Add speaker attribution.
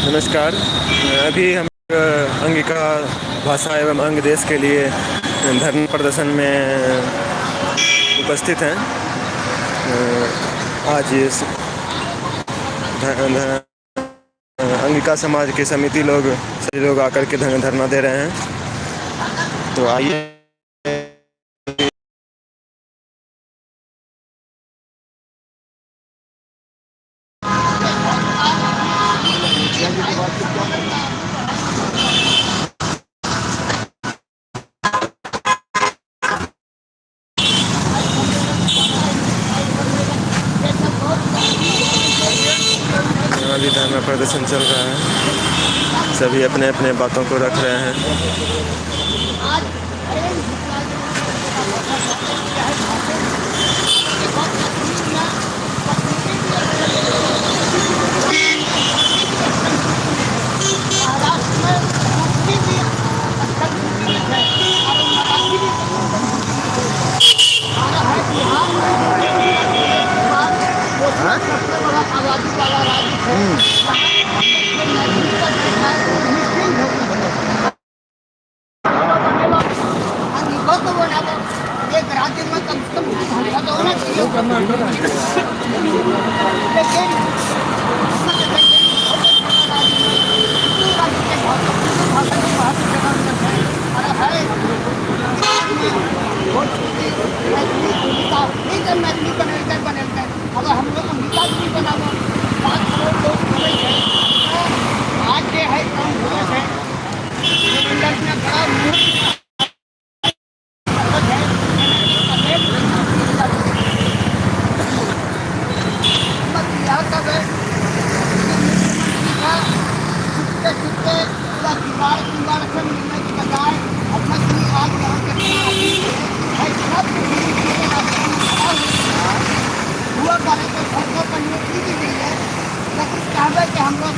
Speaker 1: नमस्कार। अभी हम अंगिका भाषा एवं अंग देश के लिए धरना प्रदर्शन में उपस्थित हैं। आज इस अंगिका समाज के समिति लोग सभी लोग आकर के धरना दे रहे हैं। तो आइए अभी धरना प्रदर्शन चल रहा है। सभी अपने अपने बातों को रख रहे हैं।
Speaker 2: आजादी वाला राज्य है। एक राज्य में कम से कम भाषा तो होना चाहिए। अगर हम लोग अंगिका भी बनाना 5 करोड़ लोग हुए हैं, आज ये है कम हुए हैं, अंदर में बड़ा मूर्ख दीवार से मिलने की बजाय अपना आज यहाँ हुआ करे तो सरकार पर नियुक्ति दी गई है, लेकिन कहवे कि हम लोग